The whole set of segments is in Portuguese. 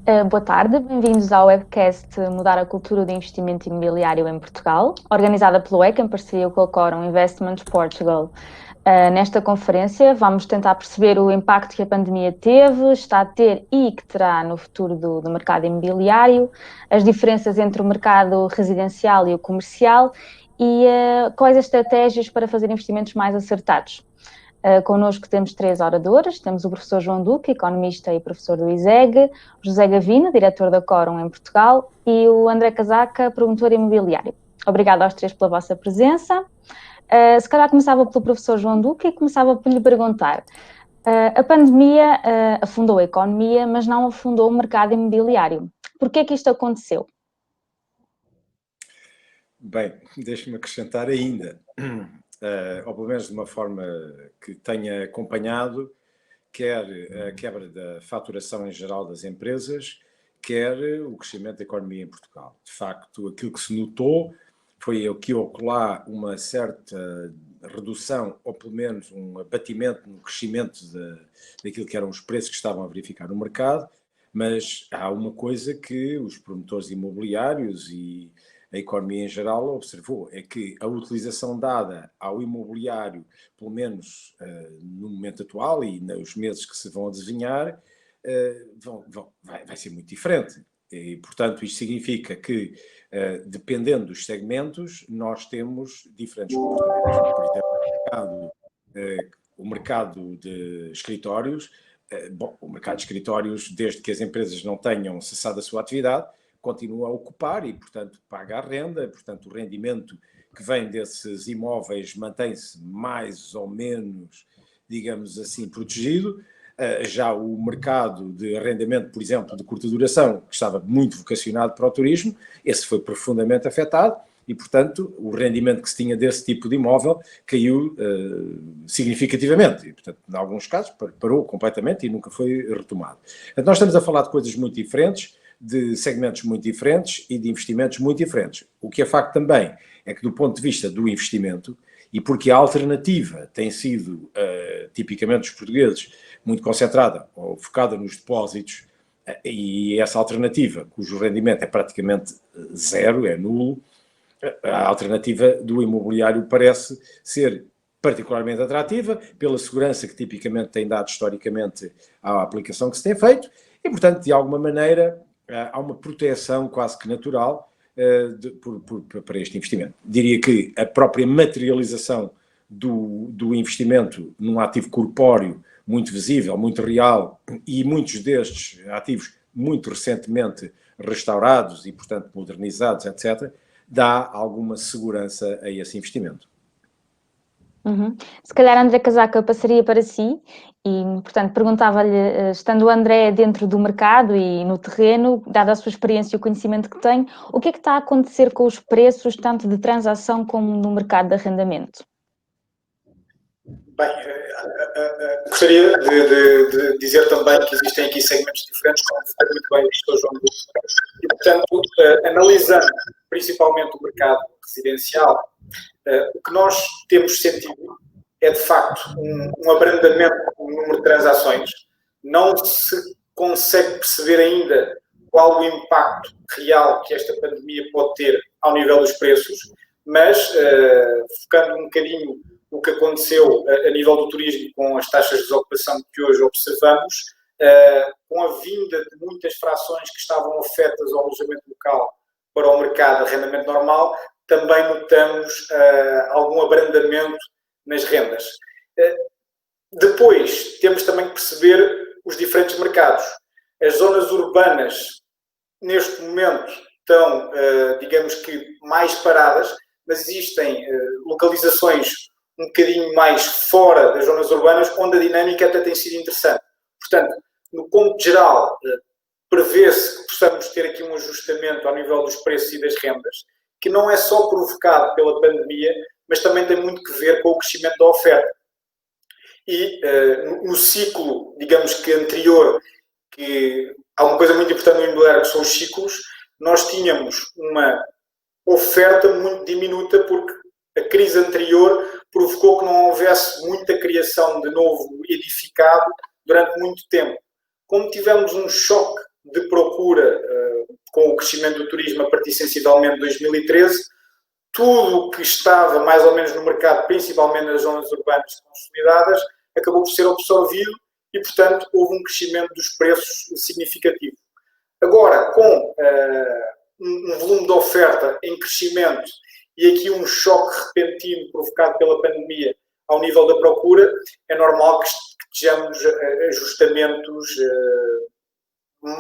Boa tarde, bem-vindos ao webcast Mudar a Cultura do Investimento Imobiliário em Portugal, organizada pelo EC em parceria com a Corum Investments Portugal. Nesta conferência vamos tentar perceber o impacto que a pandemia teve, está a ter e que terá no futuro do mercado imobiliário, as diferenças entre o mercado residencial e o comercial e quais as estratégias para fazer investimentos mais acertados. Connosco temos 3 oradores, temos o professor João Duque, economista e professor do ISEG, o José Gavina, diretor da Corum em Portugal, e o André Casaca, promotor imobiliário. Obrigada aos 3 pela vossa presença. Se calhar começava pelo professor João Duque e começava por lhe perguntar. A pandemia afundou a economia, mas não afundou o mercado imobiliário. Por que é que isto aconteceu? Bem, deixe-me acrescentar ainda, ou pelo menos de uma forma que tenha acompanhado, quer a quebra da faturação em geral das empresas, quer o crescimento da economia em Portugal. De facto, aquilo que se notou foi aqui ou acolá uma certa redução, ou pelo menos um abatimento no crescimento daquilo que eram os preços que estavam a verificar no mercado, mas há uma coisa que os promotores imobiliários e a economia em geral observou, é que a utilização dada ao imobiliário, pelo menos no momento atual e nos meses que se vão adivinhar, vai ser muito diferente. E, portanto, isto significa que, dependendo dos segmentos, nós temos diferentes comportamentos. Por exemplo, o mercado de escritórios, o mercado de escritórios, desde que as empresas não tenham cessado a sua atividade, continua a ocupar e, portanto, paga a renda, portanto, o rendimento que vem desses imóveis mantém-se mais ou menos, digamos assim, protegido. Já o mercado de arrendamento, por exemplo, de curta duração, que estava muito vocacionado para o turismo, esse foi profundamente afetado e, portanto, o rendimento que se tinha desse tipo de imóvel caiu significativamente. E, portanto, em alguns casos, parou completamente e nunca foi retomado. Portanto, nós estamos a falar de coisas muito diferentes, de segmentos muito diferentes e de investimentos muito diferentes. O que é facto também é que, do ponto de vista do investimento, e porque a alternativa tem sido, tipicamente os portugueses, muito concentrada ou focada nos depósitos, e essa alternativa, cujo rendimento é praticamente zero, é nulo, a alternativa do imobiliário parece ser particularmente atrativa, pela segurança que tipicamente tem dado historicamente à aplicação que se tem feito, e, portanto, de alguma maneira, há uma proteção quase que natural para este investimento. Diria que a própria materialização do investimento num ativo corpóreo muito visível, muito real, e muitos destes ativos muito recentemente restaurados e, portanto, modernizados, etc., dá alguma segurança a esse investimento. Se calhar, André Casaca, eu passaria para si e, portanto, perguntava-lhe, estando o André dentro do mercado e no terreno, dada a sua experiência e o conhecimento que tem, o que é que está a acontecer com os preços, tanto de transação como no mercado de arrendamento? Bem, gostaria de dizer também que existem aqui segmentos diferentes, como foi muito bem o professor João Duque, e, portanto, analisando principalmente o mercado residencial, o que nós temos sentido é, de facto, um abrandamento no número de transações. Não se consegue perceber ainda qual o impacto real que esta pandemia pode ter ao nível dos preços, mas, focando um bocadinho o que aconteceu a nível do turismo com as taxas de desocupação que hoje observamos, com a vinda de muitas frações que estavam afetas ao alojamento local para o mercado de arrendamento normal, também notamos algum abrandamento nas rendas. Depois, temos também que perceber os diferentes mercados. As zonas urbanas, neste momento, estão, digamos que, mais paradas, mas existem localizações um bocadinho mais fora das zonas urbanas, onde a dinâmica até tem sido interessante. Portanto, no ponto geral, prevê-se que possamos ter aqui um ajustamento ao nível dos preços e das rendas, que não é só provocado pela pandemia, mas também tem muito que ver com o crescimento da oferta. E no ciclo, digamos que anterior, que há uma coisa muito importante no imobiliário, que são os ciclos, nós tínhamos uma oferta muito diminuta, porque a crise anterior provocou que não houvesse muita criação de novo edificado durante muito tempo. Como tivemos um choque de procura com o crescimento do turismo a partir sensivelmente de 2013, tudo o que estava mais ou menos no mercado, principalmente nas zonas urbanas consolidadas, acabou por ser absorvido e, portanto, houve um crescimento dos preços significativo. Agora, com um volume de oferta em crescimento e aqui um choque repentino provocado pela pandemia ao nível da procura, é normal que estejamos ajustamentos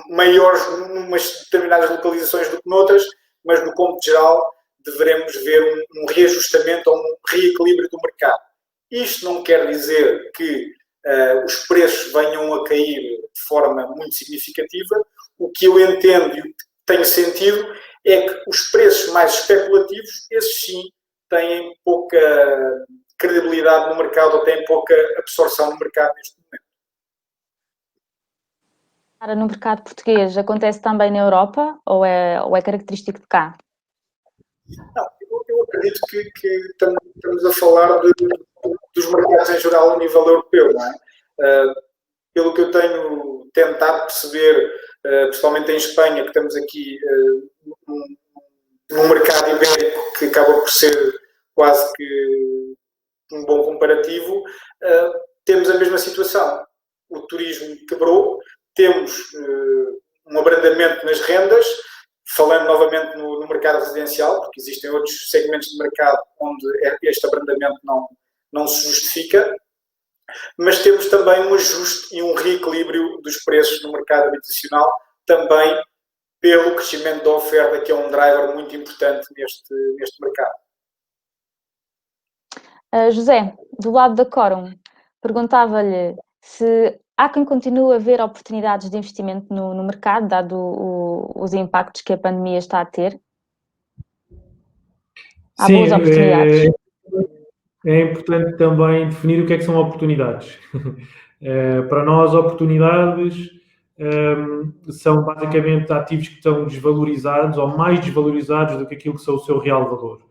maiores em umas determinadas localizações do que noutras, mas no cômputo geral deveremos ver um reajustamento ou um reequilíbrio do mercado. Isto não quer dizer que os preços venham a cair de forma muito significativa. O que eu entendo e o que tem sentido é que os preços mais especulativos, esses sim, têm pouca credibilidade no mercado ou têm pouca absorção no mercado neste momento. No mercado português, acontece também na Europa ou é característico de cá? Não, eu acredito que estamos a falar dos mercados em geral a nível europeu, não é? Pelo que eu tenho tentado perceber, principalmente em Espanha, que estamos aqui num mercado ibérico que acaba por ser quase que um bom comparativo, temos a mesma situação. O turismo quebrou, temos um abrandamento nas rendas, falando novamente no mercado residencial, porque existem outros segmentos de mercado onde este abrandamento não se justifica, mas temos também um ajuste e um reequilíbrio dos preços no mercado habitacional, também pelo crescimento da oferta, que é um driver muito importante neste mercado. José, do lado da Quorum, perguntava-lhe se há quem continue a ver oportunidades de investimento no mercado, dado os impactos que a pandemia está a ter? Há boas oportunidades? É importante também definir o que é que são oportunidades. Para nós, oportunidades são basicamente ativos que estão desvalorizados ou mais desvalorizados do que aquilo que são o seu real valor.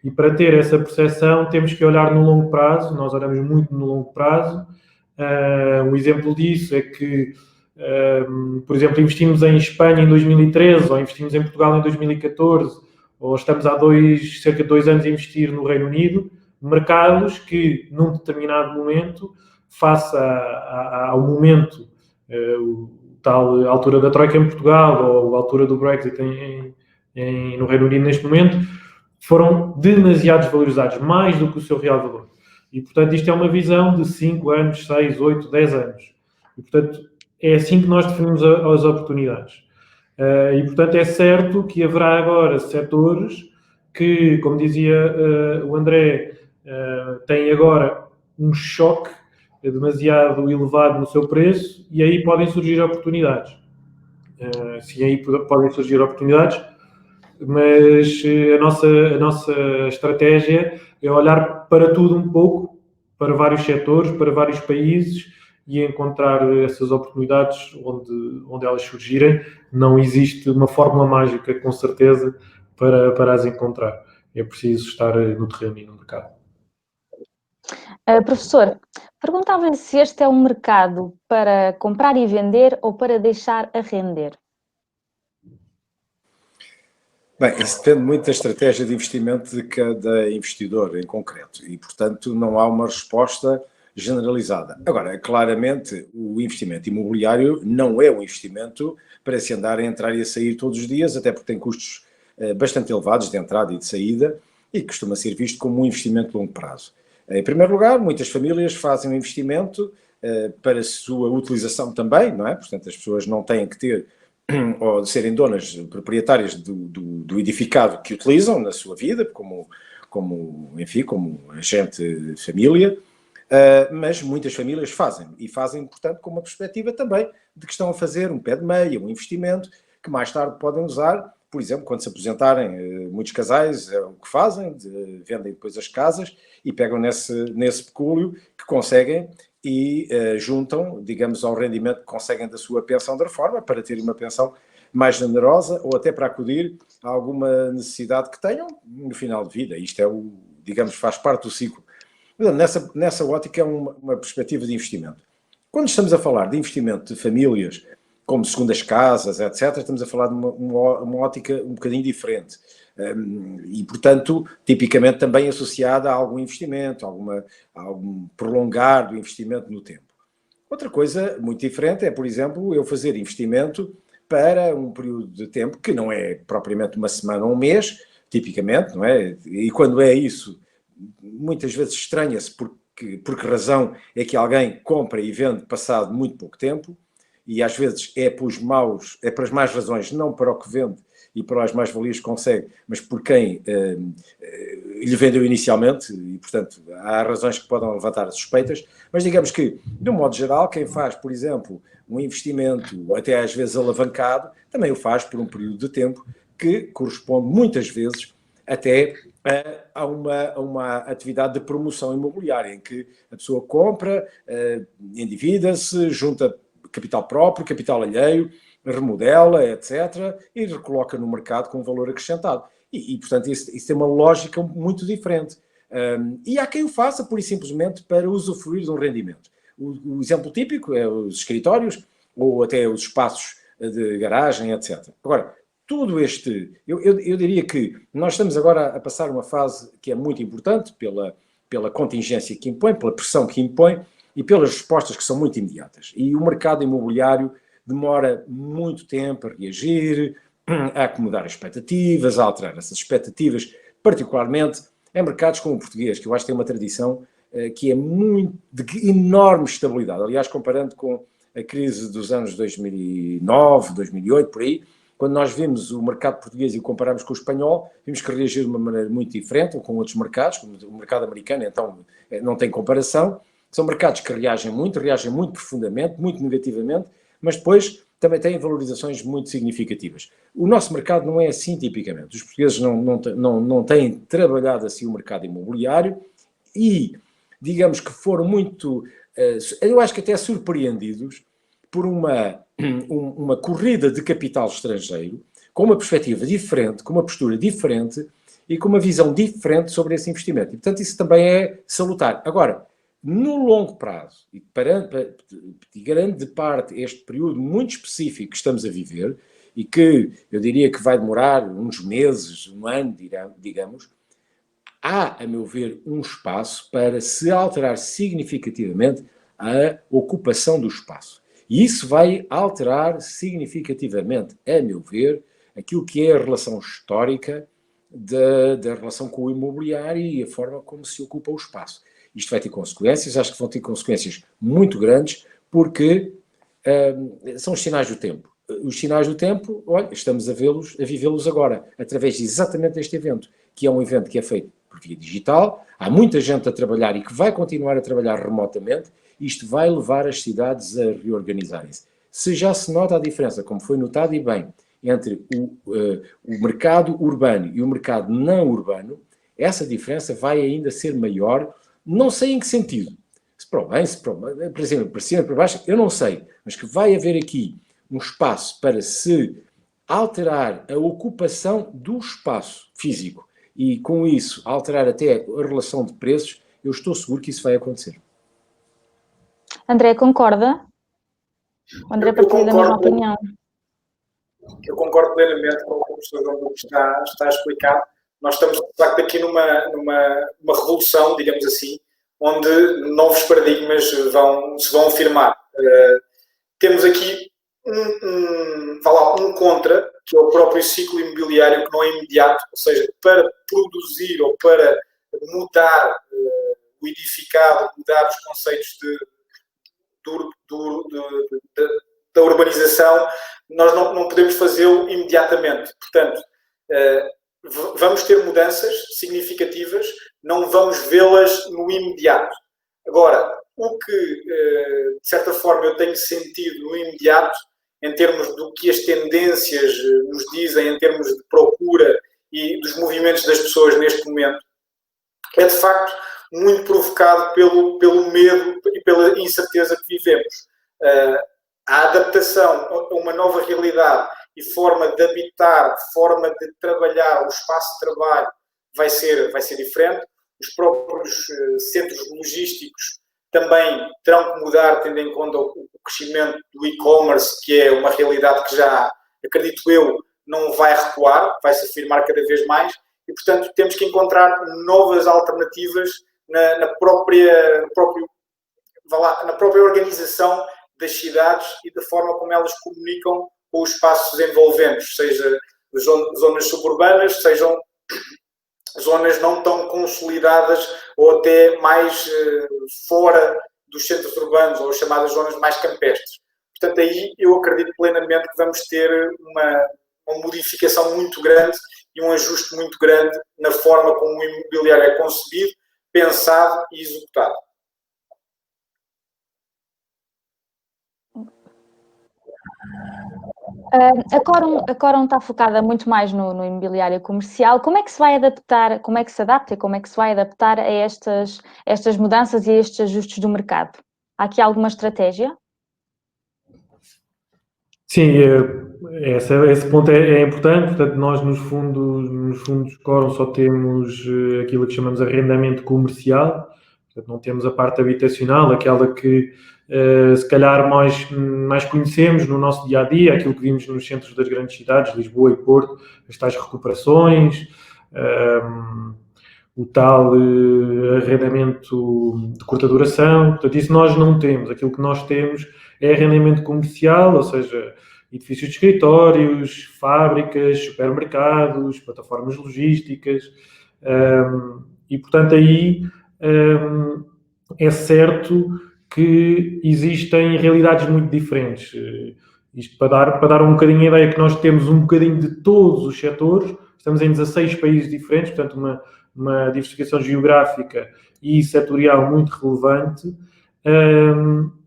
E para ter essa percepção temos que olhar no longo prazo, nós olhamos muito no longo prazo. Um exemplo disso é que, por exemplo, investimos em Espanha em 2013 ou investimos em Portugal em 2014 ou estamos há cerca de 2 anos a investir no Reino Unido, mercados que num determinado momento, face ao momento, tal altura da Troika em Portugal ou a altura do Brexit no Reino Unido neste momento, foram demasiado desvalorizados, mais do que o seu real valor. E, portanto, isto é uma visão de 5 anos, 6, 8, 10 anos. E, portanto, é assim que nós definimos as oportunidades. E, portanto, é certo que haverá agora setores que, como dizia o André, têm agora um choque demasiado elevado no seu preço e aí podem surgir oportunidades. Sim, aí podem surgir oportunidades, mas a nossa estratégia é olhar para tudo um pouco, para vários setores, para vários países e encontrar essas oportunidades onde elas surgirem. Não existe uma fórmula mágica, com certeza, para as encontrar. É preciso estar no terreno e no mercado. Professor, perguntava-lhe se este é um mercado para comprar e vender ou para deixar a render? Bem, isso depende muito da estratégia de investimento de cada investidor em concreto e, portanto, não há uma resposta generalizada. Agora, claramente, o investimento imobiliário não é um investimento para se andar a entrar e a sair todos os dias, até porque tem custos bastante elevados de entrada e de saída e costuma ser visto como um investimento de longo prazo. Em primeiro lugar, muitas famílias fazem um investimento para a sua utilização também, não é? Portanto, as pessoas não têm que ter ou serem donas proprietárias do edificado que utilizam na sua vida, como agente de família, mas muitas famílias fazem, e fazem, portanto, com uma perspectiva também de que estão a fazer um pé de meia, um investimento que mais tarde podem usar, por exemplo, quando se aposentarem. Muitos casais é o que fazem, vendem depois as casas e pegam nesse pecúlio que conseguem e juntam, digamos, ao rendimento que conseguem da sua pensão de reforma para terem uma pensão mais generosa ou até para acudir a alguma necessidade que tenham no final de vida. Isto é digamos, faz parte do ciclo. Nessa ótica é uma perspectiva de investimento. Quando estamos a falar de investimento de famílias como segundas casas, etc., estamos a falar de uma ótica um bocadinho diferente. E, portanto, tipicamente também associada a algum investimento, a algum prolongar do investimento no tempo. Outra coisa muito diferente é, por exemplo, eu fazer investimento para um período de tempo que não é propriamente uma semana ou um mês, tipicamente, não é? E quando é isso, muitas vezes estranha-se por que razão é que alguém compra e vende passado muito pouco tempo, e às vezes é para as más razões, não para o que vende e para as mais-valias que consegue, mas por quem lhe vendeu inicialmente, e portanto há razões que podem levantar suspeitas, mas digamos que, de um modo geral, quem faz, por exemplo, um investimento, até às vezes alavancado, também o faz por um período de tempo que corresponde muitas vezes até a uma atividade de promoção imobiliária, em que a pessoa compra, endivida-se, junta capital próprio, capital alheio, remodela, etc., e recoloca no mercado com valor acrescentado. E portanto, isso tem uma lógica muito diferente. E há quem o faça, pura e simplesmente, para usufruir de um rendimento. O exemplo típico é os escritórios, ou até os espaços de garagem, etc. Agora, tudo eu diria que nós estamos agora a passar uma fase que é muito importante pela contingência que impõe, pela pressão que impõe e pelas respostas que são muito imediatas. E o mercado imobiliário demora muito tempo a reagir, a acomodar as expectativas, a alterar essas expectativas, particularmente em mercados como o português, que eu acho que tem uma tradição que é de enorme estabilidade. Aliás, comparando com a crise dos anos 2009, 2008, por aí, quando nós vimos o mercado português e o comparamos com o espanhol, vimos que reagiu de uma maneira muito diferente, ou com outros mercados, como o mercado americano, então não tem comparação. São mercados que reagem muito profundamente, muito negativamente, mas depois também têm valorizações muito significativas. O nosso mercado não é assim tipicamente. Os portugueses não têm trabalhado assim o mercado imobiliário e, digamos que foram muito, eu acho que até surpreendidos por uma corrida de capital estrangeiro com uma perspectiva diferente, com uma postura diferente e com uma visão diferente sobre esse investimento. E, portanto, isso também é salutar. Agora, no longo prazo, e para grande parte este período muito específico que estamos a viver, e que eu diria que vai demorar uns meses, um ano, digamos, há, a meu ver, um espaço para se alterar significativamente a ocupação do espaço. E isso vai alterar significativamente, a meu ver, aquilo que é a relação histórica da relação com o imobiliário e a forma como se ocupa o espaço. Isto vai ter consequências, acho que vão ter consequências muito grandes, porque são os sinais do tempo. Os sinais do tempo, olha, estamos a vivê-los agora, através de exatamente deste evento, que é um evento que é feito por via digital, há muita gente a trabalhar e que vai continuar a trabalhar remotamente, isto vai levar as cidades a reorganizarem-se. Se já se nota a diferença, como foi notado e bem, entre o mercado urbano e o mercado não urbano, essa diferença vai ainda ser maior, não sei em que sentido, se para o bem, por exemplo, para cima, para baixo, eu não sei, mas que vai haver aqui um espaço para se alterar a ocupação do espaço físico e, com isso, alterar até a relação de preços, eu estou seguro que isso vai acontecer. André, concorda? O André partilha da mesma opinião. Eu concordo plenamente com o que o professor João Lucas está a explicar. Nós estamos, de facto, aqui numa revolução, digamos assim, onde novos paradigmas se vão afirmar. Temos aqui um contra, que é o próprio ciclo imobiliário, que não é imediato, ou seja, para produzir ou para mudar o edificado, mudar os conceitos da urbanização, nós não podemos fazê-lo imediatamente. Portanto, vamos ter mudanças significativas, não vamos vê-las no imediato. Agora, o que, de certa forma, eu tenho sentido no imediato, em termos do que as tendências nos dizem, em termos de procura e dos movimentos das pessoas neste momento, é, de facto, muito provocado pelo medo e pela incerteza que vivemos. A adaptação a uma nova realidade e forma de habitar, forma de trabalhar, o espaço de trabalho vai ser diferente. Os próprios centros logísticos também terão que mudar, tendo em conta o crescimento do e-commerce, que é uma realidade que já, acredito eu, não vai recuar, vai se afirmar cada vez mais, e, portanto, temos que encontrar novas alternativas na própria organização das cidades e da forma como elas comunicam com os espaços envolventes, seja zonas suburbanas, sejam zonas não tão consolidadas ou até mais fora dos centros urbanos, ou chamadas zonas mais campestres. Portanto, aí eu acredito plenamente que vamos ter uma modificação muito grande e um ajuste muito grande na forma como o imobiliário é concebido, pensado e executado. A Corum está focada muito mais no imobiliário comercial. Como é que se vai adaptar, como é que se adapta e como é que se vai adaptar a estas mudanças e a estes ajustes do mercado? Há aqui alguma estratégia? Sim, esse ponto é importante. Portanto, nós nos fundos Corum só temos aquilo que chamamos de arrendamento comercial. Portanto, não temos a parte habitacional, aquela que se calhar mais conhecemos no nosso dia-a-dia, aquilo que vimos nos centros das grandes cidades, Lisboa e Porto, as tais recuperações, o tal arrendamento de curta duração. Portanto, isso nós não temos. Aquilo que nós temos é arrendamento comercial, ou seja, edifícios de escritórios, fábricas, supermercados, plataformas logísticas, e, portanto, aí é certo que existem realidades muito diferentes. Isto para dar um bocadinho a ideia que nós temos um bocadinho de todos os setores, estamos em 16 países diferentes, portanto uma diversificação geográfica e setorial muito relevante,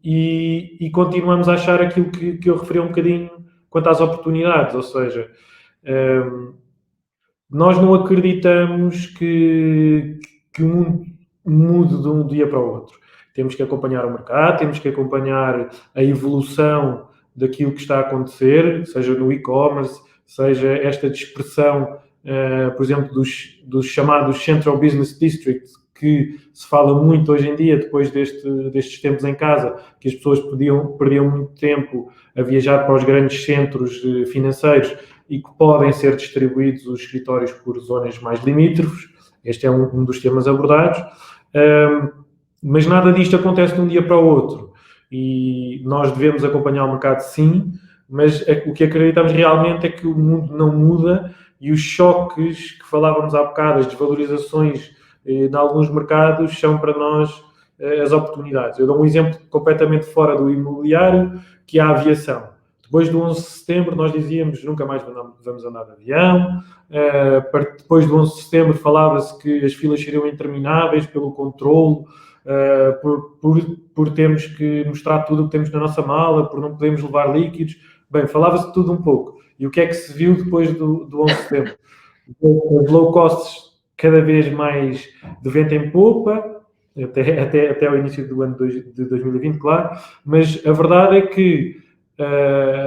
e continuamos a achar aquilo que eu referi um bocadinho quanto às oportunidades, ou seja, nós não acreditamos que o mundo mude de um dia para o outro. Temos que acompanhar o mercado, temos que acompanhar a evolução daquilo que está a acontecer, seja no e-commerce, seja esta dispersão, por exemplo, dos chamados Central Business Districts, que se fala muito hoje em dia, depois destes tempos em casa, que as pessoas perdiam muito tempo a viajar para os grandes centros financeiros e que podem ser distribuídos os escritórios por zonas mais limítrofes. Este é um dos temas abordados. Mas nada disto acontece de um dia para o outro. E nós devemos acompanhar o mercado, sim, mas o que acreditamos realmente é que o mundo não muda e os choques que falávamos há bocado, as desvalorizações em alguns mercados, são para nós as oportunidades. Eu dou um exemplo completamente fora do imobiliário, que é a aviação. Depois do 11 de setembro, nós dizíamos nunca mais vamos andar de avião. Depois do 11 de setembro, falava-se que as filas seriam intermináveis pelo controle, por termos que mostrar tudo o que temos na nossa mala, por não podermos levar líquidos. Bem, falava-se de tudo um pouco. E o que é que se viu depois do 11 de setembro? Os low costs cada vez mais de vento em popa, até o início do ano de 2020, claro, mas a verdade é que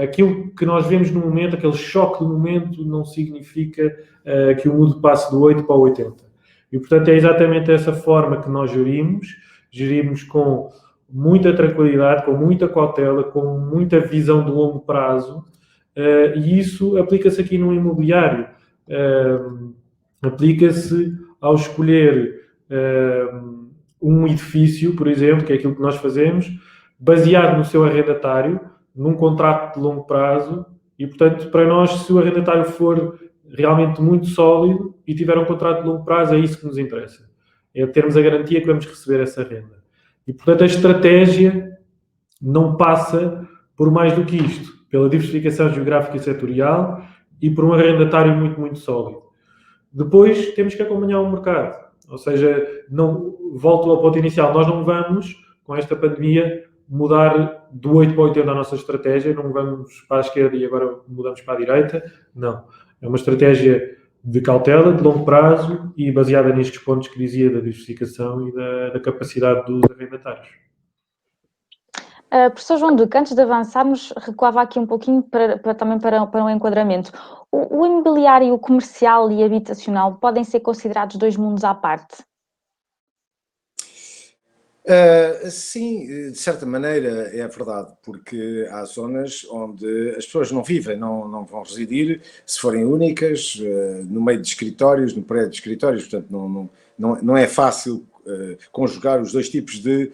aquilo que nós vemos no momento, aquele choque do momento, não significa que o mundo passe do 8 para o 80. E, portanto, é exatamente essa forma que nós gerimos com muita tranquilidade, com muita cautela, com muita visão de longo prazo, e isso aplica-se aqui no imobiliário. Aplica-se ao escolher um edifício, por exemplo, que é aquilo que nós fazemos, baseado no seu arrendatário, num contrato de longo prazo, e, portanto, para nós, se o arrendatário for realmente muito sólido e tiver um contrato de longo prazo, é isso que nos interessa. É termos a garantia que vamos receber essa renda. E, portanto, a estratégia não passa por mais do que isto, pela diversificação geográfica e setorial e por um arrendatário muito, muito sólido. Depois, temos que acompanhar o mercado. Ou seja, volto ao ponto inicial, nós não vamos, com esta pandemia, mudar do 8 para o 80 a nossa estratégia, não vamos para a esquerda e agora mudamos para a direita, não. É uma estratégia de cautela, de longo prazo e baseada nestes pontos que dizia da diversificação e da capacidade dos arrendatários. Professor João Duque, antes de avançarmos, recuava aqui um pouquinho também para um enquadramento. O imobiliário comercial e habitacional podem ser considerados dois mundos à parte? Sim, de certa maneira é verdade, porque há zonas onde as pessoas não vivem, não vão residir, se forem únicas, no meio de escritórios, no prédio de escritórios, portanto não é fácil conjugar os dois tipos de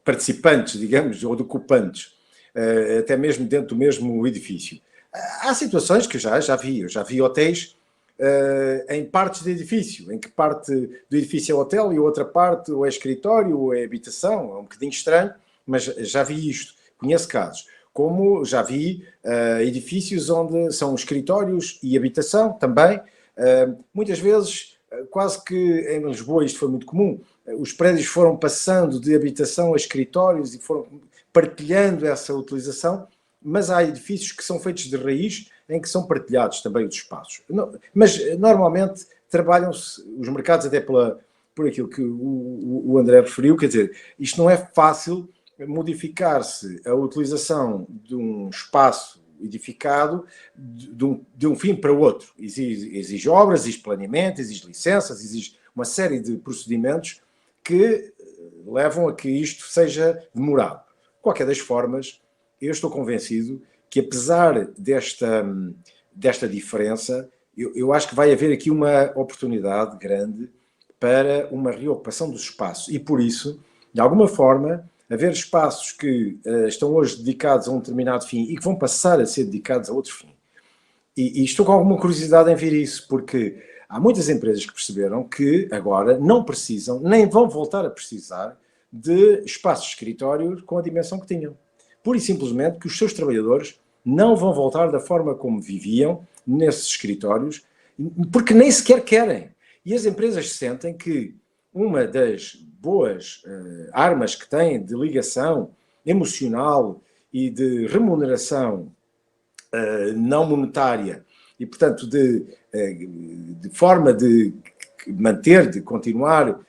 participantes, digamos, ou de ocupantes, até mesmo dentro do mesmo edifício. Há situações que eu já vi hotéis em partes de edifício, em que parte do edifício é hotel e outra parte ou é escritório ou é habitação, é um bocadinho estranho, mas já vi isto, conheço casos. Como já vi edifícios onde são escritórios e habitação também, muitas vezes, quase que em Lisboa isto foi muito comum, os prédios foram passando de habitação a escritórios e foram partilhando essa utilização, mas há edifícios que são feitos de raiz em que são partilhados também os espaços. Mas normalmente trabalham-se os mercados até por aquilo que o André referiu, quer dizer, isto não é fácil modificar-se a utilização de um espaço edificado de um fim para o outro. Exige obras, exige planeamento, exige licenças, exige uma série de procedimentos que levam a que isto seja demorado. De qualquer das formas, eu estou convencido que apesar desta diferença, eu acho que vai haver aqui uma oportunidade grande para uma reocupação dos espaços e por isso, de alguma forma, haver espaços que estão hoje dedicados a um determinado fim e que vão passar a ser dedicados a outro fim. E estou com alguma curiosidade em ver isso, porque há muitas empresas que perceberam que agora não precisam, nem vão voltar a precisar de espaços de escritório com a dimensão que tinham. Pura e simplesmente que os seus trabalhadores não vão voltar da forma como viviam nesses escritórios, porque nem sequer querem. E as empresas sentem que uma das boas armas que têm de ligação emocional e de remuneração não monetária e, portanto, de forma de manter, de continuar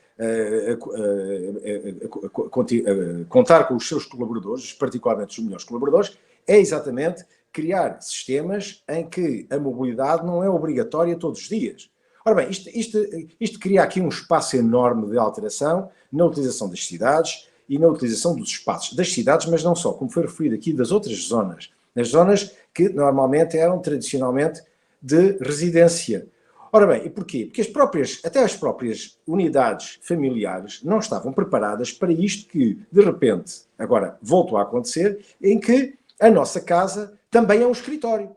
contar com os seus colaboradores, particularmente os melhores colaboradores, é exatamente criar sistemas em que a mobilidade não é obrigatória todos os dias. Ora bem, isto cria aqui um espaço enorme de alteração na utilização das cidades e na utilização dos espaços das cidades, mas não só, como foi referido aqui, das outras zonas. Nas zonas que normalmente eram tradicionalmente de residência. Ora bem, e porquê? Porque até as próprias unidades familiares não estavam preparadas para isto que, de repente, agora voltou a acontecer, em que a nossa casa também é um escritório.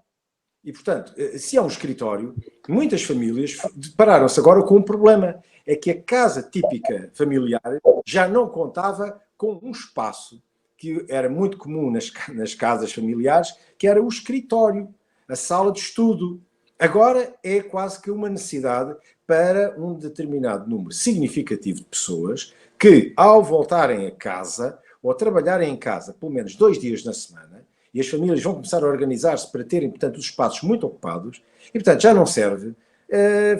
E, portanto, se é um escritório, muitas famílias depararam-se agora com um problema. É que a casa típica familiar já não contava com um espaço que era muito comum nas casas familiares, que era o escritório, a sala de estudo. Agora é quase que uma necessidade para um determinado número significativo de pessoas que, ao voltarem a casa ou trabalharem em casa pelo menos 2 dias na semana, e as famílias vão começar a organizar-se para terem, portanto, os espaços muito ocupados, e, portanto, já não serve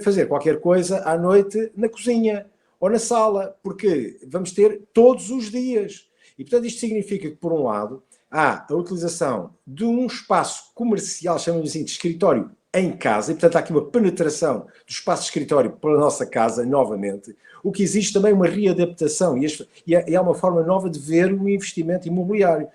fazer qualquer coisa à noite na cozinha ou na sala, porque vamos ter todos os dias. E, portanto, isto significa que, por um lado, há a utilização de um espaço comercial, chamamos assim, de escritório, em casa, e portanto há aqui uma penetração do espaço de escritório para a nossa casa novamente, o que existe também uma readaptação e há uma forma nova de ver o investimento imobiliário.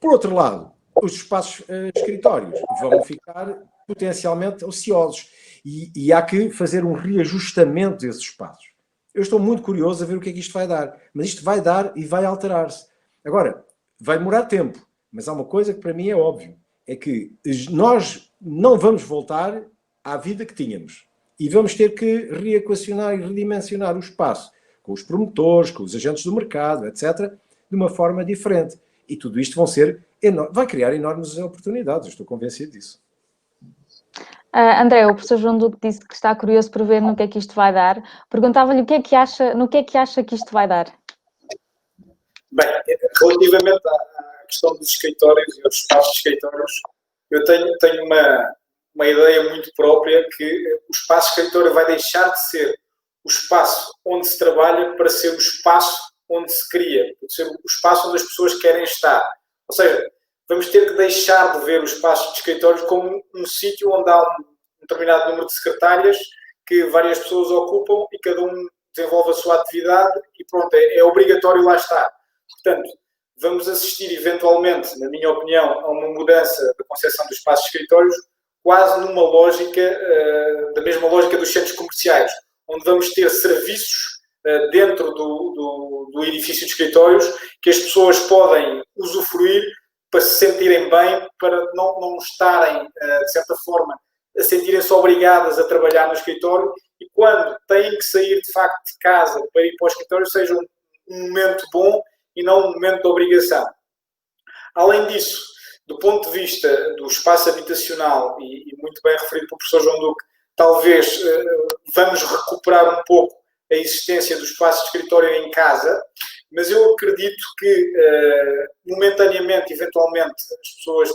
Por outro lado, os espaços escritórios vão ficar potencialmente ociosos e há que fazer um reajustamento desses espaços. Eu estou muito curioso a ver o que é que isto vai dar, mas isto vai dar e vai alterar-se. Agora, vai demorar tempo, mas há uma coisa que para mim é óbvio, é que nós não vamos voltar à vida que tínhamos e vamos ter que reequacionar e redimensionar o espaço com os promotores, com os agentes do mercado, etc., de uma forma diferente. E tudo isto vai criar enormes oportunidades, eu estou convencido disso. André, o professor João Duque disse que está curioso por ver no que é que isto vai dar. Perguntava-lhe no que é que acha que isto vai dar? Bem, relativamente à questão dos escritórios e aos espaços de escritórios, eu tenho uma ideia muito própria que o espaço de escritório vai deixar de ser o espaço onde se trabalha para ser o espaço onde se cria, para ser o espaço onde as pessoas querem estar. Ou seja, vamos ter que deixar de ver o espaço de escritórios como um sítio onde há um determinado número de secretárias que várias pessoas ocupam e cada um desenvolve a sua atividade e pronto, é obrigatório lá estar. Portanto, vamos assistir eventualmente, na minha opinião, a uma mudança da concepção dos espaços de escritórios, quase numa lógica, da mesma lógica dos centros comerciais, onde vamos ter serviços dentro do edifício de escritórios que as pessoas podem usufruir para se sentirem bem, para não estarem, de certa forma, a sentirem-se obrigadas a trabalhar no escritório e quando têm que sair, de facto, de casa para ir para o escritório, seja um momento bom e não um momento de obrigação. Além disso, do ponto de vista do espaço habitacional, e muito bem referido pelo professor João Duque, talvez vamos recuperar um pouco a existência do espaço de escritório em casa, mas eu acredito que, momentaneamente, eventualmente, as pessoas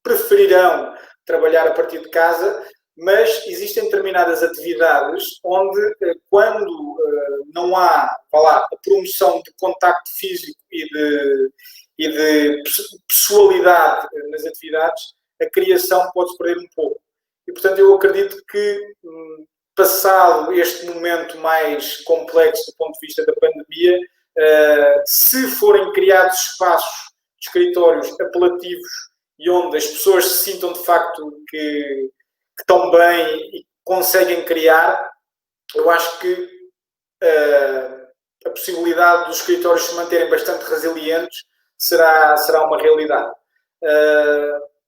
preferirão trabalhar a partir de casa, mas existem determinadas atividades onde, quando não há, a promoção de contacto físico e de pessoalidade nas atividades, a criação pode-se perder um pouco. E, portanto, eu acredito que, passado este momento mais complexo do ponto de vista da pandemia, se forem criados espaços de escritórios apelativos e onde as pessoas se sintam de facto que estão bem e conseguem criar, eu acho que a possibilidade dos escritórios se manterem bastante resilientes será uma realidade.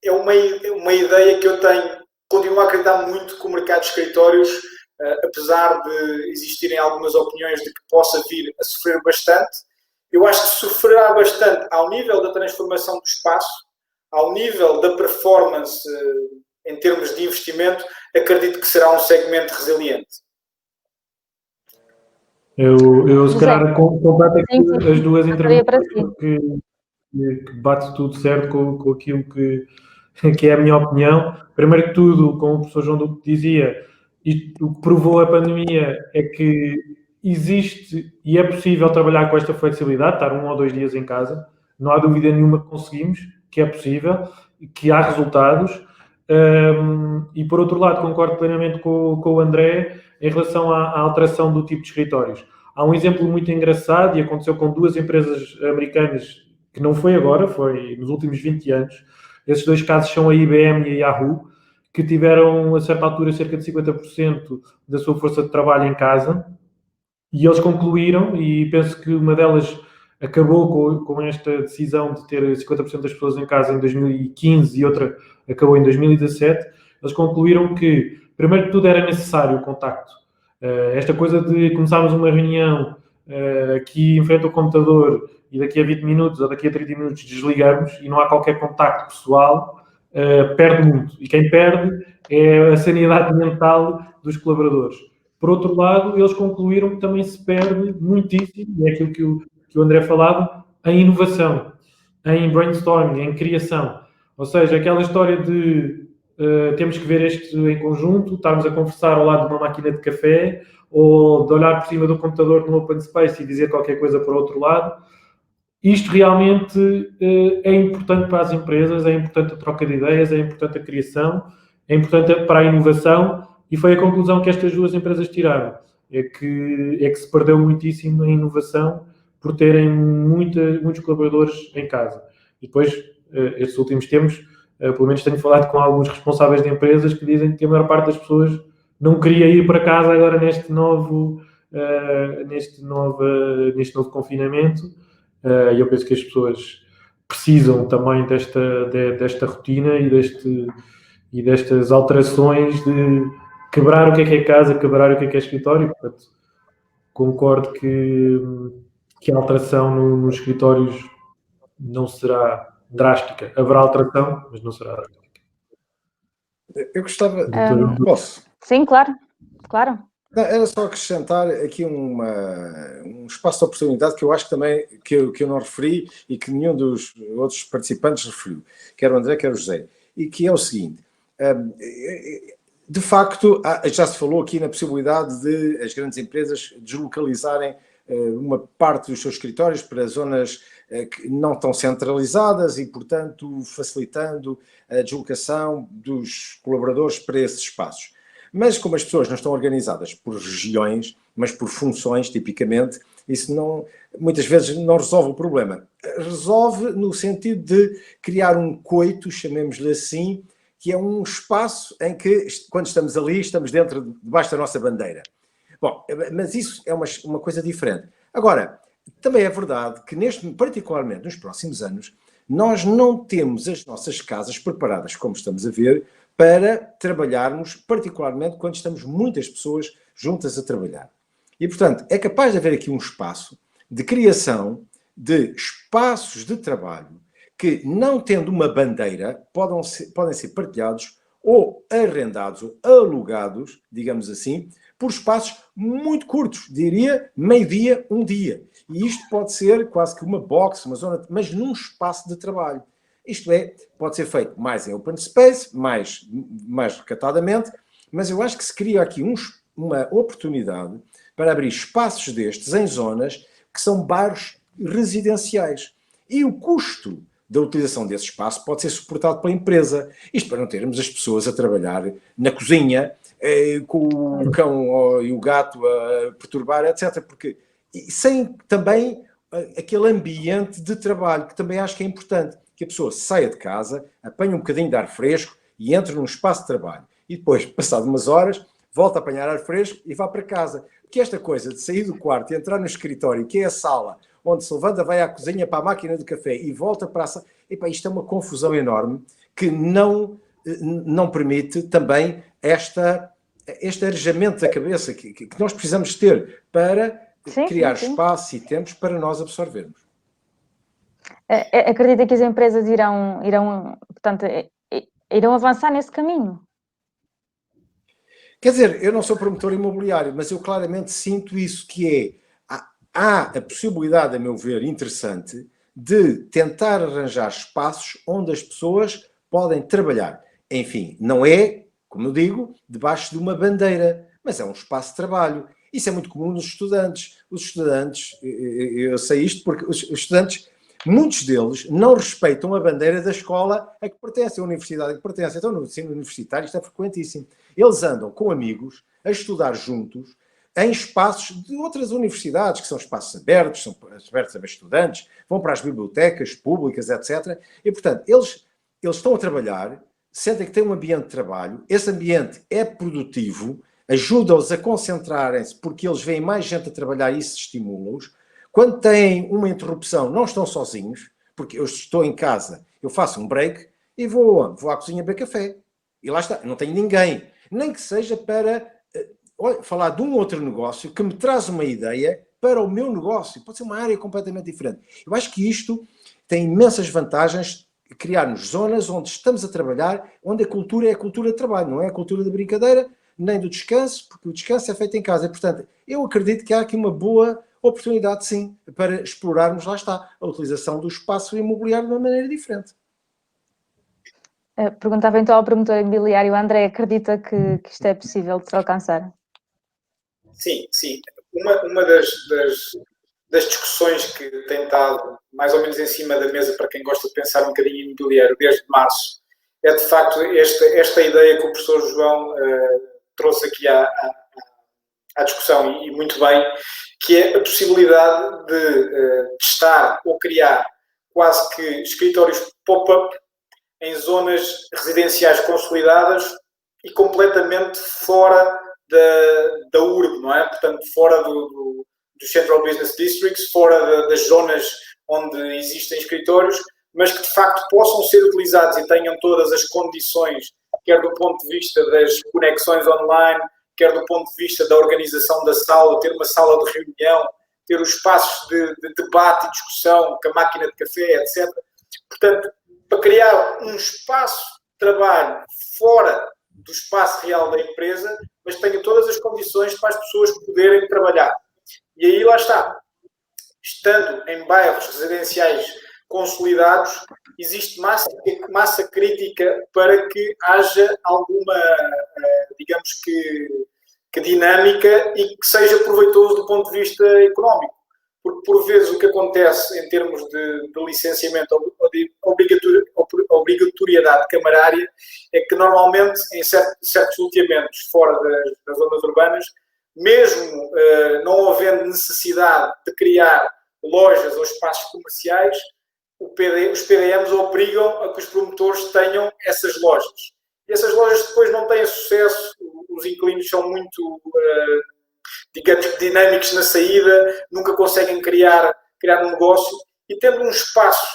É uma ideia que eu tenho, continuo a acreditar muito que o mercado de escritórios, apesar de existirem algumas opiniões de que possa vir a sofrer bastante, eu acho que sofrerá bastante ao nível da transformação do espaço, ao nível da performance em termos de investimento. Acredito que será um segmento resiliente. Eu se calhar combato aqui as duas intervenções que bate tudo certo com aquilo que é a minha opinião. Primeiro que tudo, como o professor João Duque dizia, o que provou a pandemia é que existe e é possível trabalhar com esta flexibilidade, estar 1 ou 2 dias em casa. Não há dúvida nenhuma que conseguimos, que é possível, que há resultados. E por outro lado, concordo plenamente com o André em relação à alteração do tipo de escritórios. Há um exemplo muito engraçado e aconteceu com 2 empresas americanas, que não foi agora, foi nos últimos 20 anos. Esses 2 casos são a IBM e a Yahoo, que tiveram, a certa altura, cerca de 50% da sua força de trabalho em casa, e eles concluíram, e penso que uma delas acabou com esta decisão de ter 50% das pessoas em casa em 2015 e outra acabou em 2017, eles concluíram que, primeiro de tudo, era necessário o contacto. Esta coisa de começarmos uma reunião aqui em frente ao computador e daqui a 20 minutos ou daqui a 30 minutos desligamos e não há qualquer contacto pessoal, perde muito. E quem perde é a sanidade mental dos colaboradores. Por outro lado, eles concluíram que também se perde muitíssimo, e é aquilo que o André falava, em inovação, em brainstorming, em criação. Ou seja, aquela história de temos que ver isto em conjunto, estarmos a conversar ao lado de uma máquina de café, ou de olhar por cima do computador no open space e dizer qualquer coisa para o outro lado. Isto realmente é importante para as empresas, é importante a troca de ideias, é importante a criação, é importante para a inovação, e foi a conclusão que estas 2 empresas tiraram. É que se perdeu muitíssimo a inovação por terem muitos colaboradores em casa. E depois, estes últimos tempos, pelo menos tenho falado com alguns responsáveis de empresas que dizem que a maior parte das pessoas não queria ir para casa agora neste novo confinamento. E eu penso que as pessoas precisam também desta rotina e destas alterações de quebrar o que é casa, quebrar o que é escritório. Portanto, concordo que a alteração nos escritórios não será drástica. Haverá alteração, mas não será drástica. Eu gostava... Posso? Sim, claro. Não, era só acrescentar aqui um espaço de oportunidade que eu acho que também que eu não referi e que nenhum dos outros participantes referiu, quer o André, quer o José, e que é o seguinte: de facto, já se falou aqui na possibilidade de as grandes empresas deslocalizarem uma parte dos seus escritórios para zonas que não tão centralizadas e, portanto, facilitando a deslocação dos colaboradores para esses espaços. Mas como as pessoas não estão organizadas por regiões, mas por funções, tipicamente, isso não, muitas vezes não resolve o problema. Resolve no sentido de criar um coito, chamemos-lhe assim, que é um espaço em que, quando estamos ali, estamos debaixo da nossa bandeira. Bom, mas isso é uma coisa diferente. Agora, também é verdade que, particularmente nos próximos anos, nós não temos as nossas casas preparadas, como estamos a ver, para trabalharmos, particularmente quando estamos muitas pessoas juntas a trabalhar. E, portanto, é capaz de haver aqui um espaço de criação de espaços de trabalho que, não tendo uma bandeira, podem ser partilhados ou arrendados ou alugados, digamos assim, por espaços muito curtos, diria meio-dia, um dia. E isto pode ser quase que uma box, uma zona, mas num espaço de trabalho. Isto é, pode ser feito mais em open space, mais recatadamente, mas eu acho que se cria aqui uma oportunidade para abrir espaços destes em zonas que são bairros residenciais. E o custo da utilização desse espaço pode ser suportado pela empresa. Isto para não termos as pessoas a trabalhar na cozinha, com o cão e o gato a perturbar, etc. Porque, sem também aquele ambiente de trabalho, que também acho que é importante, que a pessoa saia de casa, apanhe um bocadinho de ar fresco e entre num espaço de trabalho. E depois, passado umas horas, volta a apanhar ar fresco e vá para casa. Porque esta coisa de sair do quarto e entrar no escritório, que é a sala, onde se levanta, vai à cozinha para a máquina de café e volta para a sala. Epá, isto é uma confusão enorme que não permite também este arejamento da cabeça que nós precisamos ter para criar espaço e tempos para nós absorvermos. Acredita que as empresas portanto, irão avançar nesse caminho? Quer dizer, eu não sou promotor imobiliário, mas eu claramente sinto isso, que há a possibilidade, a meu ver, interessante, de tentar arranjar espaços onde as pessoas podem trabalhar. Enfim, não é, como eu digo, debaixo de uma bandeira, mas é um espaço de trabalho. Isso é muito comum nos estudantes. Os estudantes, eu sei isto porque os estudantes, muitos deles não respeitam a bandeira da escola a que pertencem, a universidade a que pertencem. Então, no ensino universitário isto é frequentíssimo. Eles andam com amigos a estudar juntos em espaços de outras universidades, que são espaços abertos, são abertos a estudantes, vão para as bibliotecas públicas, etc. E, portanto, eles estão a trabalhar, sentem que têm um ambiente de trabalho, esse ambiente é produtivo, ajuda-os a concentrarem-se, porque eles veem mais gente a trabalhar e isso estimula-os. Quando têm uma interrupção, não estão sozinhos, porque eu estou em casa, eu faço um break e vou à cozinha beber café. E lá está, não tenho ninguém. Nem que seja para falar de um outro negócio que me traz uma ideia para o meu negócio. Pode ser uma área completamente diferente. Eu acho que isto tem imensas vantagens, criar-nos zonas onde estamos a trabalhar, onde a cultura é a cultura de trabalho, não é a cultura da brincadeira, nem do descanso, porque o descanso é feito em casa. E, portanto, eu acredito que há aqui uma boa oportunidade, sim, para explorarmos, lá está, a utilização do espaço imobiliário de uma maneira diferente. Perguntava então ao promotor imobiliário, André, acredita que isto é possível de se alcançar? Sim. Uma das discussões que tem estado mais ou menos em cima da mesa para quem gosta de pensar um bocadinho em imobiliário desde março é de facto esta ideia que o professor João trouxe aqui à discussão, e muito bem, que é a possibilidade de testar ou criar quase que escritórios pop-up em zonas residenciais consolidadas e completamente fora da urbe, não é? Portanto, fora dos Central Business Districts, fora das zonas onde existem escritórios, mas que de facto possam ser utilizados e tenham todas as condições, quer do ponto de vista das conexões online, quer do ponto de vista da organização da sala, ter uma sala de reunião, ter os espaços de debate e discussão, com a máquina de café, etc. Portanto, para criar um espaço de trabalho fora do espaço real da empresa, mas que tenha todas as condições para as pessoas poderem trabalhar. E aí lá está. Estando em bairros residenciais consolidados, existe massa crítica para que haja alguma, digamos que dinâmica e que seja proveitoso do ponto de vista económico. Porque, por vezes, o que acontece em termos de licenciamento ou de obrigatoriedade camarária é que, normalmente, em certos loteamentos fora das zonas urbanas, mesmo não havendo necessidade de criar lojas ou espaços comerciais, os PDMs obrigam a que os promotores tenham essas lojas. E essas lojas depois não têm sucesso, os inquilinos são muito, digamos, dinâmicos na saída, nunca conseguem criar um negócio, e tendo um espaço,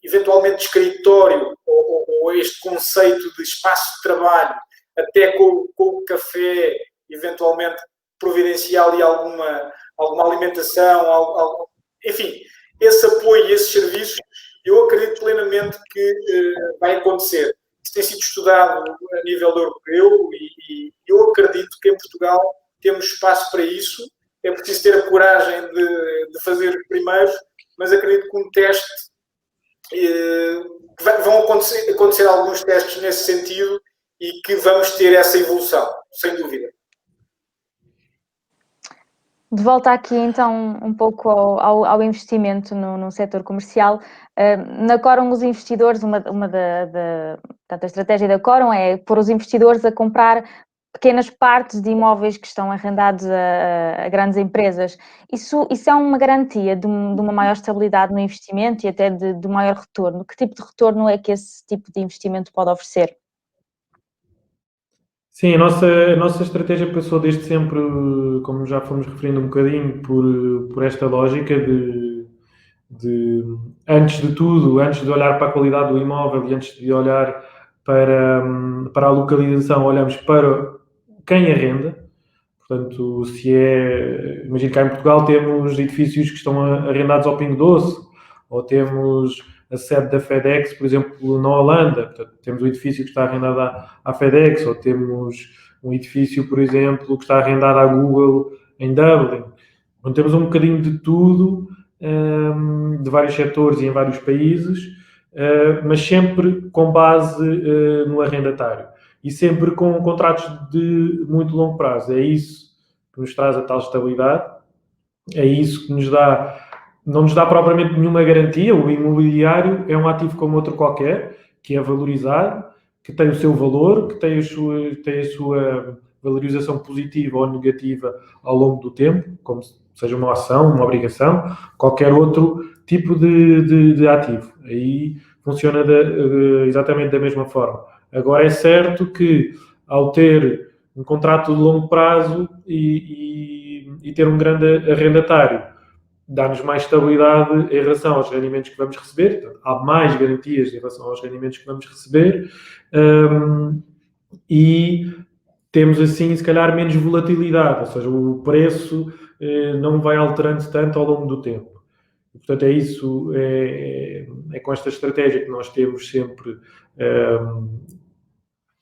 eventualmente de escritório, ou este conceito de espaço de trabalho, até com o café, eventualmente providencial e alguma alimentação, enfim, esse apoio e esses serviços, eu acredito plenamente que vai acontecer. Isso tem sido estudado a nível europeu e eu acredito que em Portugal temos espaço para isso. É preciso ter a coragem de fazer primeiro, mas acredito que um teste, vão acontecer alguns testes nesse sentido e que vamos ter essa evolução, sem dúvida. De volta aqui, então, um pouco ao investimento no setor comercial. Na Corum, os investidores, portanto, a estratégia da Corum é pôr os investidores a comprar pequenas partes de imóveis que estão arrendados a grandes empresas. Isso é uma garantia de uma maior estabilidade no investimento e até de maior retorno. Que tipo de retorno é que esse tipo de investimento pode oferecer? Sim, a nossa estratégia passou desde sempre, como já fomos referindo um bocadinho, por esta lógica antes de tudo, antes de olhar para a qualidade do imóvel e antes de olhar para a localização, olhamos para quem arrenda. Portanto, imagino que cá em Portugal temos edifícios que estão arrendados ao Pingo Doce, ou temos a sede da FedEx, por exemplo, na Holanda. Portanto, temos um edifício que está arrendado à FedEx, ou temos um edifício, por exemplo, que está arrendado à Google em Dublin. Então, temos um bocadinho de tudo, de vários setores e em vários países, mas sempre com base no arrendatário. E sempre com contratos de muito longo prazo. É isso que nos traz a tal estabilidade, é isso que não nos dá propriamente nenhuma garantia. O imobiliário é um ativo como outro qualquer, que é valorizado, que tem o seu valor, que tem a sua valorização positiva ou negativa ao longo do tempo, como seja uma ação, uma obrigação, qualquer outro tipo de ativo. Aí funciona exatamente da mesma forma. Agora, é certo que, ao ter um contrato de longo prazo e ter um grande arrendatário, dá-nos mais estabilidade em relação aos rendimentos que vamos receber. Então, há mais garantias em relação aos rendimentos que vamos receber, e temos, assim, se calhar, menos volatilidade, ou seja, o preço não vai alterando tanto ao longo do tempo. E, portanto, é com esta estratégia que nós temos sempre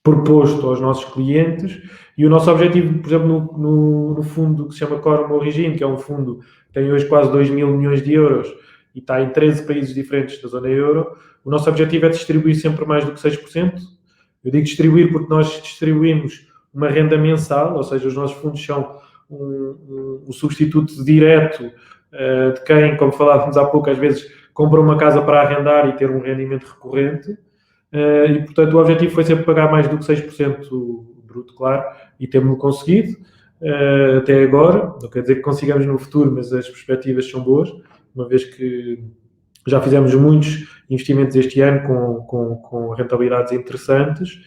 proposto aos nossos clientes, e o nosso objetivo, por exemplo, no fundo que se chama Corum Origin, que é um fundo que tem hoje quase 2 mil milhões de euros e está em 13 países diferentes da zona euro, o nosso objetivo é distribuir sempre mais do que 6%. Eu digo distribuir porque nós distribuímos uma renda mensal, ou seja, os nossos fundos são um substituto direto de quem, como falávamos há pouco, às vezes compra uma casa para arrendar e ter um rendimento recorrente. E, portanto, o objetivo foi sempre pagar mais do que 6% bruto, claro, e temos-lo conseguido até agora. Não quer dizer que consigamos no futuro, mas as perspectivas são boas, uma vez que já fizemos muitos investimentos este ano com rentabilidades interessantes.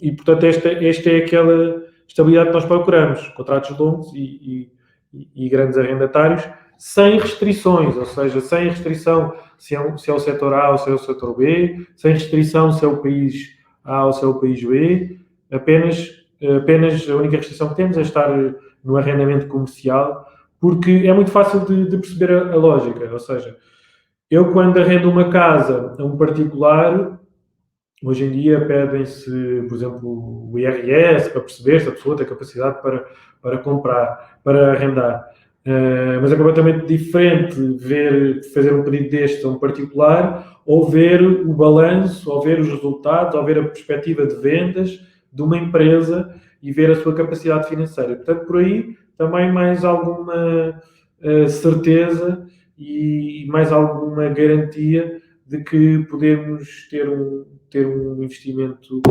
E, portanto, esta é aquela estabilidade que nós procuramos: contratos longos e grandes arrendatários, sem restrições, ou seja, sem restrição se é o setor A ou se é o setor B, sem restrição se é o país A ou se é o país B. Apenas a única restrição que temos é estar no arrendamento comercial, porque é muito fácil de perceber a lógica. Ou seja, eu, quando arrendo uma casa a um particular, hoje em dia pedem-se, por exemplo, o IRS para perceber se a pessoa tem capacidade para comprar, para arrendar. Mas é completamente diferente fazer um pedido deste a um particular, ou ver o balanço, ou ver os resultados, ou ver a perspectiva de vendas de uma empresa e ver a sua capacidade financeira. Portanto, por aí também mais alguma certeza e mais alguma garantia de que podemos ter um investimento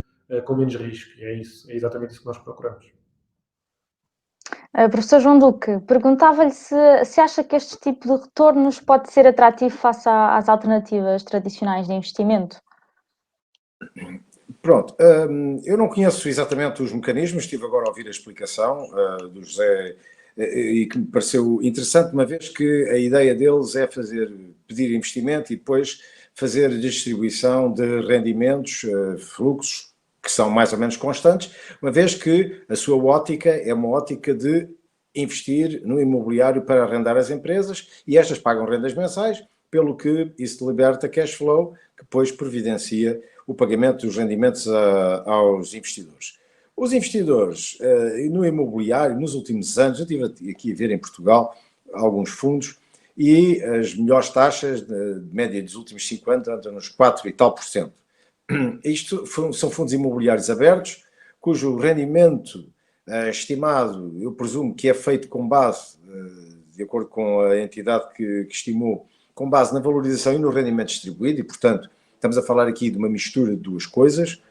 com menos risco. E é exatamente isso que nós procuramos. Professor João Duque, perguntava-lhe se acha que este tipo de retornos pode ser atrativo face às alternativas tradicionais de investimento. Pronto, eu não conheço exatamente os mecanismos, estive agora a ouvir a explicação do José e que me pareceu interessante, uma vez que a ideia deles é pedir investimento e depois fazer distribuição de rendimentos, fluxos, que são mais ou menos constantes, uma vez que a sua ótica é uma ótica de investir no imobiliário para arrendar as empresas e estas pagam rendas mensais, pelo que isso liberta cash flow, que depois providencia o pagamento dos rendimentos aos investidores. Os investidores no imobiliário, nos últimos anos, eu estive aqui a ver em Portugal alguns fundos e as melhores taxas de média dos últimos 5 anos andam nos 4 e tal %. Isto são fundos imobiliários abertos, cujo rendimento estimado, eu presumo que é feito com base, de acordo com a entidade que estimou, com base na valorização e no rendimento distribuído, e, portanto, estamos a falar aqui de uma mistura de duas coisas.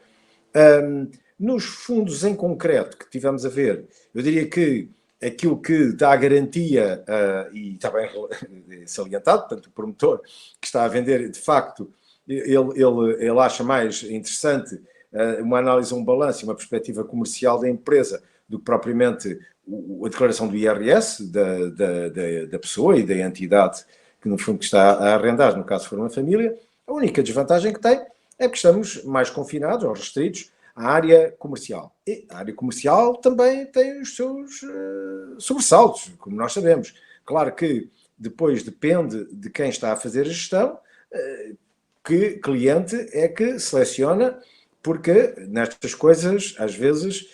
Nos fundos em concreto que tivemos a ver, eu diria que aquilo que dá a garantia, e está bem salientado, portanto, o promotor que está a vender, de facto, ele acha mais interessante uma análise, um balanço e uma perspectiva comercial da empresa do que propriamente a declaração do IRS da pessoa e da entidade que, no fundo, que está a arrendar, no caso for uma família. A única desvantagem que tem é que estamos mais confinados ou restritos à área comercial. E a área comercial também tem os seus sobressaltos, como nós sabemos. Claro que depois depende de quem está a fazer a gestão, que cliente é que seleciona, porque nestas coisas, às vezes,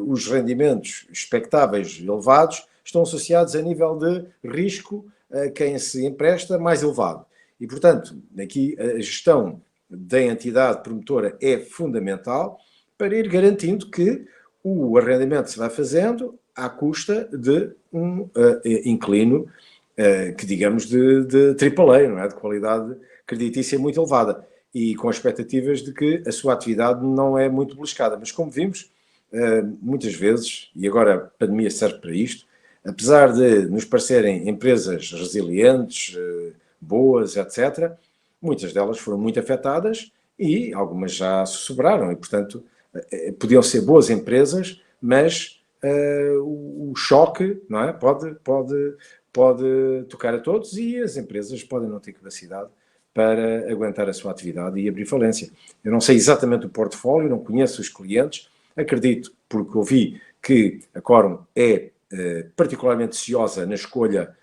os rendimentos expectáveis elevados estão associados a nível de risco a quem se empresta mais elevado. E, portanto, aqui a gestão da entidade promotora é fundamental para ir garantindo que o arrendamento se vai fazendo à custa de um inquilino que, digamos, de AAA, não é? De qualidade creditícia muito elevada e com expectativas de que a sua atividade não é muito beliscada. Mas, como vimos, muitas vezes, e agora a pandemia serve para isto, apesar de nos parecerem empresas resilientes, boas, etc., muitas delas foram muito afetadas e algumas já se sobraram e, portanto, podiam ser boas empresas, mas o choque, não é? pode tocar a todos e as empresas podem não ter capacidade para aguentar a sua atividade e abrir falência. Eu não sei exatamente o portfólio, não conheço os clientes, acredito, porque ouvi que a Quorum é particularmente ciosa na escolha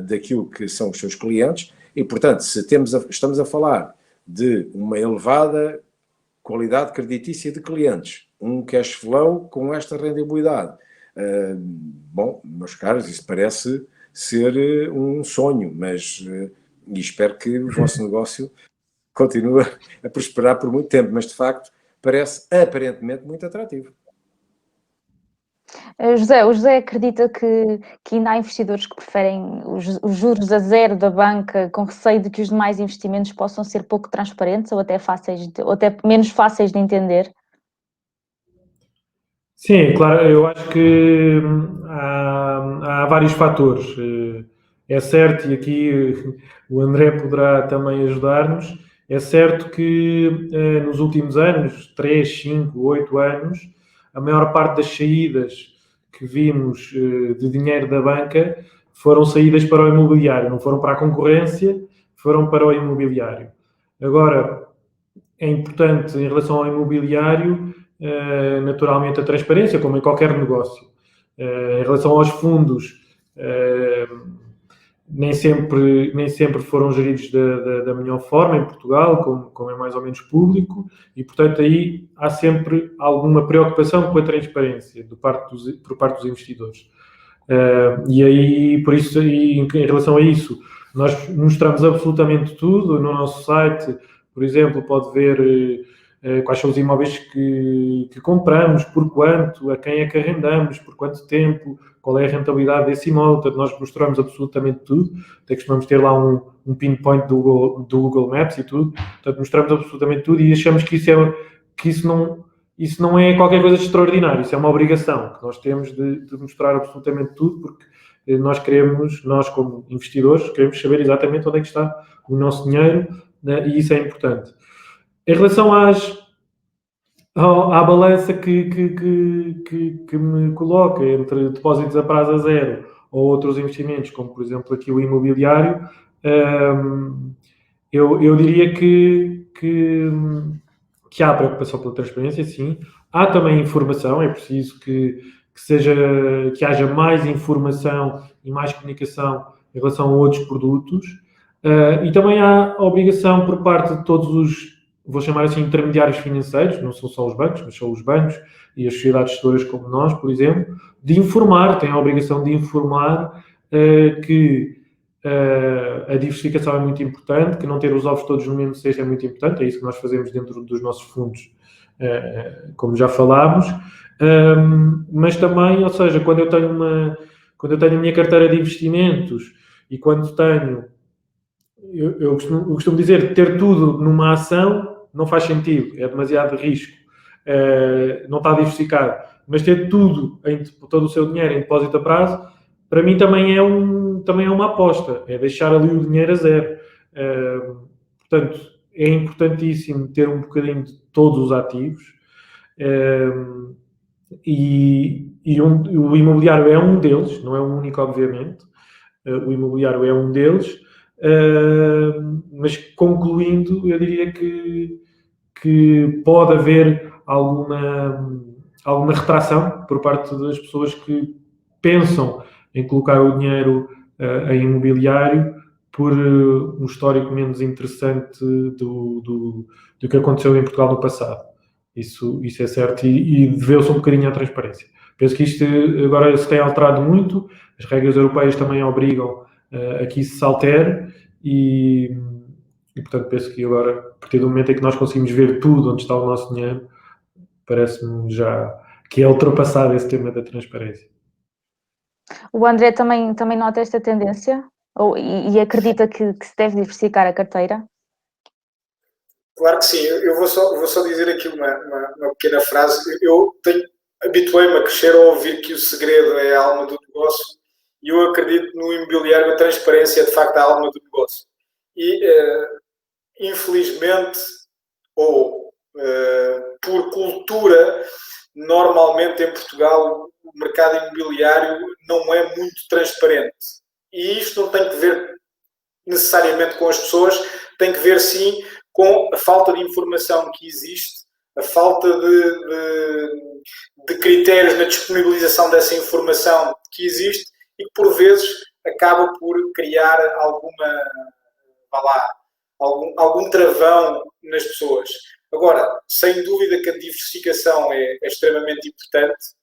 daquilo que são os seus clientes e, portanto, se estamos a falar de uma elevada qualidade creditícia de clientes, um cash flow com esta rendibilidade, bom, meus caros, isso parece ser um sonho, mas e espero que o vosso negócio continue a prosperar por muito tempo, mas de facto parece aparentemente muito atrativo. O José acredita que ainda há investidores que preferem os juros a zero da banca com receio de que os demais investimentos possam ser pouco transparentes ou até menos fáceis de entender? Sim, claro, eu acho que há vários fatores. É certo, e aqui o André poderá também ajudar-nos, é certo que nos últimos anos, 3, 5, 8 anos, a maior parte das saídas que vimos de dinheiro da banca foram saídas para o imobiliário, não foram para a concorrência, foram para o imobiliário. Agora, é importante em relação ao imobiliário, naturalmente a transparência, como em qualquer negócio. Em relação aos fundos, nem sempre foram geridos da melhor forma em Portugal, como é mais ou menos público, e, portanto, aí há sempre alguma preocupação com a transparência por parte dos investidores. E aí, por isso, em relação a isso, nós mostramos absolutamente tudo no nosso site. Por exemplo, pode ver quais são os imóveis que compramos, por quanto, a quem é que arrendamos, por quanto tempo, qual é a rentabilidade desse imóvel. Portanto, nós mostramos absolutamente tudo. Até costumamos ter lá um pinpoint do Google Maps e tudo. Portanto, mostramos absolutamente tudo e achamos que isso isso não é qualquer coisa de extraordinário, isso é uma obrigação que nós temos de mostrar absolutamente tudo, porque nós como investidores, queremos saber exatamente onde é que está o nosso dinheiro, né, e isso é importante. Em relação à balança que me coloca entre depósitos a prazo a zero ou outros investimentos, como por exemplo aqui o imobiliário, eu diria que há preocupação pela transparência, sim. Há também informação, é preciso que haja mais informação e mais comunicação em relação a outros produtos. E também há a obrigação por parte de todos os, vou chamar assim, intermediários financeiros, não são só os bancos, mas são os bancos e as sociedades gestoras como nós, por exemplo, de informar, têm a obrigação de informar que a diversificação é muito importante, que não ter os ovos todos no mesmo cesto é muito importante, é isso que nós fazemos dentro dos nossos fundos, como já falámos, mas também, ou seja, quando eu tenho a minha carteira de investimentos e quando tenho, eu costumo dizer, ter tudo numa ação não faz sentido, é demasiado risco, não está diversificado, mas ter tudo, todo o seu dinheiro em depósito a prazo, para mim também é uma aposta, é deixar ali o dinheiro a zero. Portanto, é importantíssimo ter um bocadinho de todos os ativos, o imobiliário é um deles, não é o único, obviamente. O imobiliário é um deles, mas concluindo, eu diria que pode haver alguma retração por parte das pessoas que pensam em colocar o dinheiro em imobiliário por um histórico menos interessante do que aconteceu em Portugal no passado. Isso é certo e deveu-se um bocadinho à transparência. Penso que isto agora se tem alterado muito, as regras europeias também obrigam a que isso se altere e portanto penso que agora, a partir do momento em que nós conseguimos ver tudo onde está o nosso dinheiro, parece-me já que é ultrapassado esse tema da transparência. O André também nota esta tendência e acredita que se deve diversificar a carteira? Claro que sim. Eu vou só dizer aqui uma pequena frase. Eu habituei-me a crescer a ouvir que o segredo é a alma do negócio e eu acredito no imobiliário, a transparência é de facto a alma do negócio. E, infelizmente, ou por cultura, normalmente em Portugal o mercado imobiliário não é muito transparente. E isto não tem que ver necessariamente com as pessoas, tem que ver sim com a falta de informação que existe, a falta de critérios na disponibilização dessa informação que existe e que por vezes acaba por criar algum travão nas pessoas. Agora, sem dúvida que a diversificação é extremamente importante.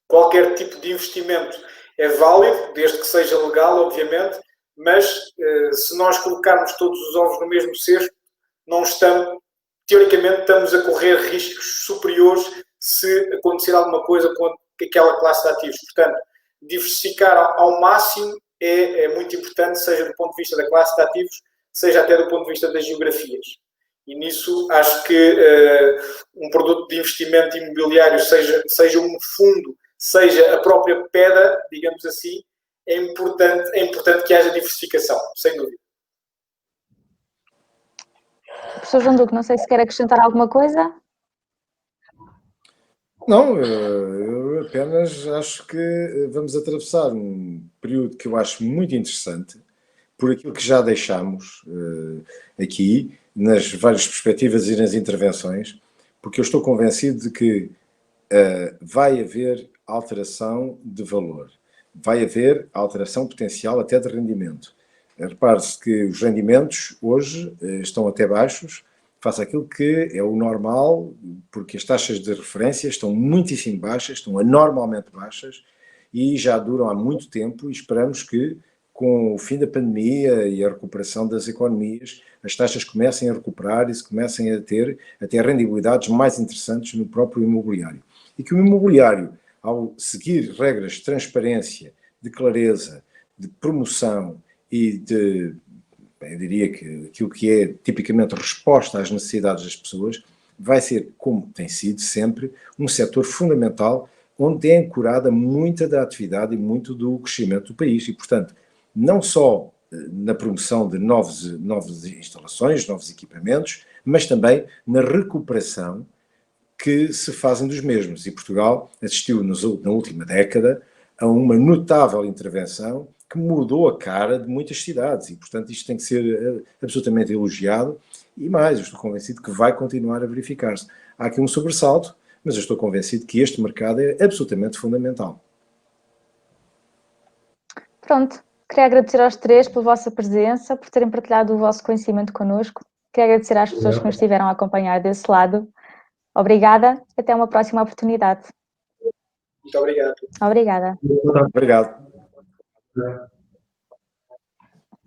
Qualquer tipo de investimento é válido, desde que seja legal, obviamente, mas se nós colocarmos todos os ovos no mesmo cesto, teoricamente estamos a correr riscos superiores se acontecer alguma coisa com aquela classe de ativos. Portanto, diversificar ao máximo é muito importante, seja do ponto de vista da classe de ativos, seja até do ponto de vista das geografias. E nisso acho que um produto de investimento imobiliário, seja um fundo, seja a própria pedra, digamos assim, é importante que haja diversificação, sem dúvida. Professor João Duque, não sei se quer acrescentar alguma coisa. Não, eu apenas acho que vamos atravessar um período que eu acho muito interessante, por aquilo que já deixámos aqui, nas várias perspectivas e nas intervenções, porque eu estou convencido de que vai haver alteração de valor, vai haver alteração potencial até de rendimento. Repare-se que os rendimentos hoje estão até baixos, face àquilo que é o normal, porque as taxas de referência estão muitíssimo baixas, estão anormalmente baixas e já duram há muito tempo e esperamos que com o fim da pandemia e a recuperação das economias, as taxas comecem a recuperar e se comecem a ter até rendibilidades mais interessantes no próprio imobiliário. E que o imobiliário, ao seguir regras de transparência, de clareza, de promoção e eu diria que aquilo que é tipicamente resposta às necessidades das pessoas, vai ser, como tem sido sempre, um setor fundamental onde é ancorada muita da atividade e muito do crescimento do país. E, portanto, não só na promoção de novas instalações, novos equipamentos, mas também na recuperação que se fazem dos mesmos. E Portugal assistiu na última década a uma notável intervenção que mudou a cara de muitas cidades e, portanto, isto tem que ser absolutamente elogiado e mais, eu estou convencido que vai continuar a verificar-se. Há aqui um sobressalto, mas eu estou convencido que este mercado é absolutamente fundamental. Pronto, queria agradecer aos três pela vossa presença, por terem partilhado o vosso conhecimento connosco. Queria agradecer às pessoas que nos estiveram a acompanhar desse lado. Obrigada, até uma próxima oportunidade. Muito obrigado. Obrigada. Obrigado.